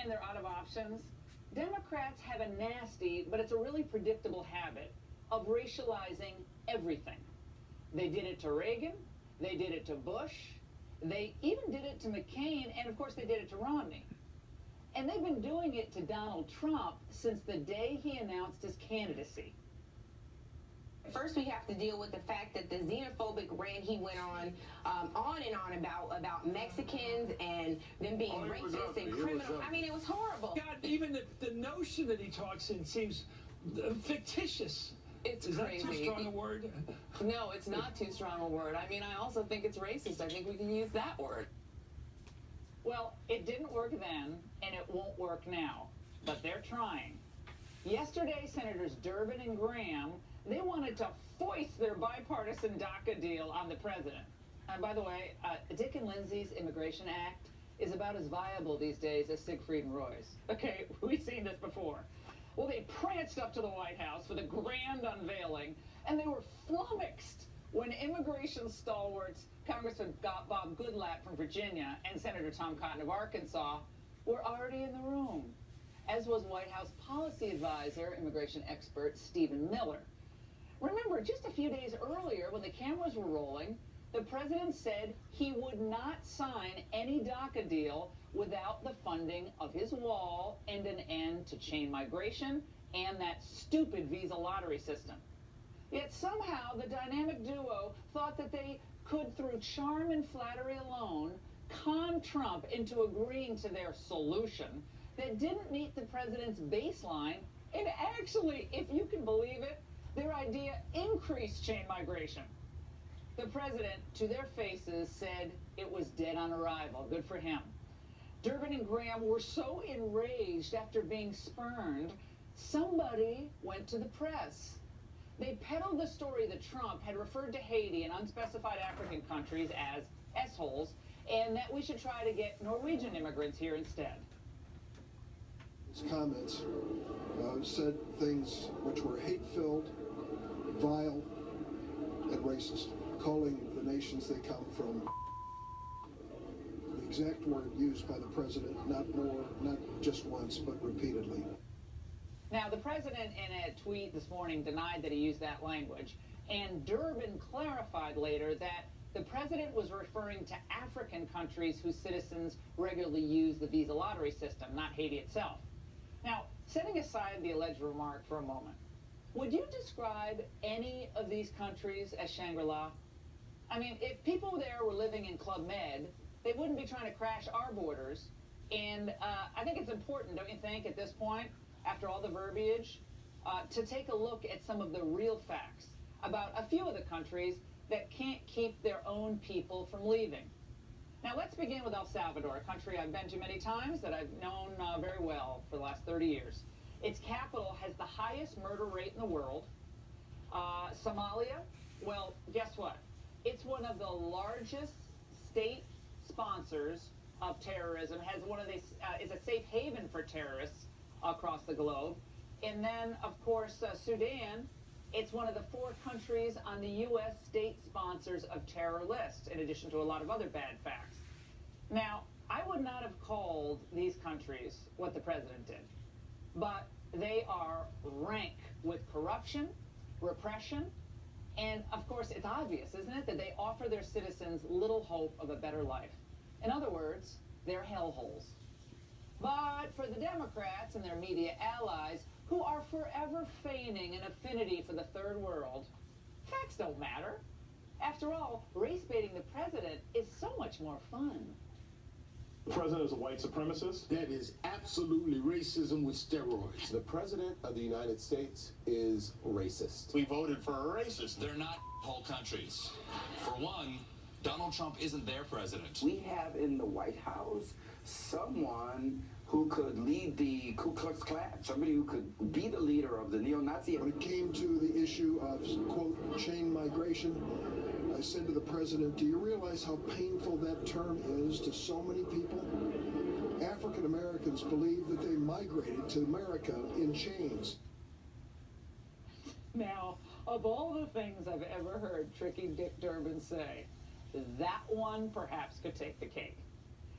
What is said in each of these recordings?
saying they're out of options? Democrats have a nasty, but it's a really predictable habit of racializing everything. They did it to Reagan, they did it to Bush, they even did it to McCain, and of course they did it to Romney. And they've been doing it to Donald Trump since the day he announced his candidacy. First, we have to deal with the fact that the xenophobic rant he went on and on about Mexicans and them being racist and criminal. I mean, it was horrible. God, even the notion that he talks in seems fictitious. It's crazy. Is that too strong a word? No, it's not too strong a word. I mean, I also think it's racist. I think we can use that word. Well, it didn't work then, and it won't work now, but they're trying. Yesterday, Senators Durbin and Graham, they wanted to foist their bipartisan DACA deal on the president. And by the way, Dick and Lindsay's Immigration Act is about as viable these days as Siegfried and Roy's. Okay, we've seen this before. Well, they pranced up to the White House for the grand unveiling, and they were flummoxed when immigration stalwarts, Congressman Bob Goodlatte from Virginia and Senator Tom Cotton of Arkansas, were already in the room, as was White House policy advisor, immigration expert Stephen Miller. Remember, just a few days earlier, when the cameras were rolling, the president said he would not sign any DACA deal without the funding of his wall and an end to chain migration and that stupid visa lottery system. Yet somehow the dynamic duo thought that they could, through charm and flattery alone, con Trump into agreeing to their solution that didn't meet the president's baseline, and actually, if you can believe it, their idea increased chain migration. The president, to their faces, said it was dead on arrival. Good for him. Durbin and Graham were so enraged after being spurned, somebody went to the press. They peddled the story that Trump had referred to Haiti and unspecified African countries as S-holes, and that we should try to get Norwegian immigrants here instead. His comments said things which were hate-filled, vile, and racist, calling the nations they come from the exact word used by the president, not just once, but repeatedly. Now, the president in a tweet this morning denied that he used that language, and Durbin clarified later that the president was referring to African countries whose citizens regularly use the visa lottery system, not Haiti itself. Now, setting aside the alleged remark for a moment, would you describe any of these countries as Shangri-La? I mean, if people there were living in Club Med, they wouldn't be trying to crash our borders. And I think it's important, don't you think, at this point, after all the verbiage, to take a look at some of the real facts about a few of the countries that can't keep their own people from leaving. Now, let's begin with El Salvador, a country I've been to many times that I've known very well for the last 30 years. Its capital has the highest murder rate in the world. Somalia, well, guess what? It's one of the largest state sponsors of terrorism, has one of these, is a safe haven for terrorists across the globe. And then, of course, Sudan, it's one of the 4 countries on the U.S. state sponsors of terror list, in addition to a lot of other bad facts. Now, I would not have called these countries what the president did, but they are rank with corruption, repression, and of course it's obvious, isn't it, that they offer their citizens little hope of a better life. In other words, they're hellholes. But for the Democrats and their media allies, who are forever feigning an affinity for the third world, facts don't matter. After all, race baiting the president is so much more fun. The president is a white supremacist? That is absolutely racism with steroids. The president of the United States is racist. We voted for a racist. They're not whole countries. For one, Donald Trump isn't their president. We have in the White House someone who could lead the Ku Klux Klan, somebody who could be the leader of the neo-Nazi. When it came to the issue of, quote, chain migration, I said to the president, do you realize how painful that term is to so many people? African Americans believe that they migrated to America in chains. Now, of all the things I've ever heard Tricky Dick Durbin say, that one perhaps could take the cake.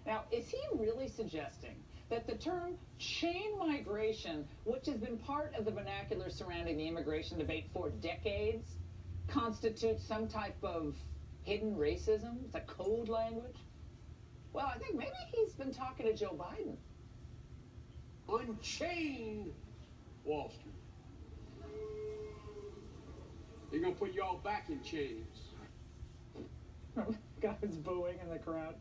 Now, is he really suggesting that the term chain migration, which has been part of the vernacular surrounding the immigration debate for decades, constitutes some type of hidden racism? It's a code language? Well, I think maybe he's been talking to Joe Biden. Unchain Wall Street. They're going to put you all back in chains. Guy was booing in the crowd.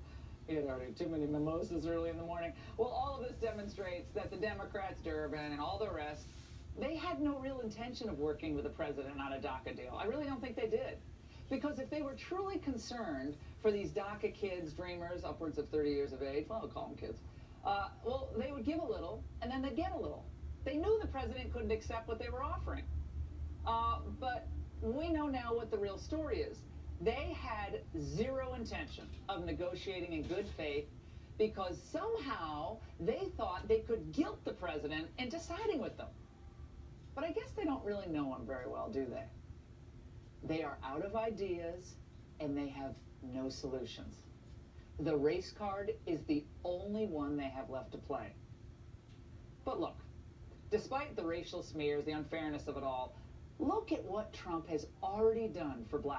He had already too many mimosas early in the morning. Well, all of this demonstrates that the Democrats, Durbin, and all the rest, they had no real intention of working with the president on a DACA deal. I really don't think they did. Because if they were truly concerned for these DACA kids, dreamers, upwards of 30 years of age, well, I'll call them kids, well, they would give a little, and then they'd get a little. They knew the president couldn't accept what they were offering. But we know now what the real story is. They had zero intention of negotiating in good faith because somehow they thought they could guilt the president into siding with them. But I guess they don't really know him very well, do they? They are out of ideas and they have no solutions. The race card is the only one they have left to play. But look, despite the racial smears, the unfairness of it all, look at what Trump has already done for black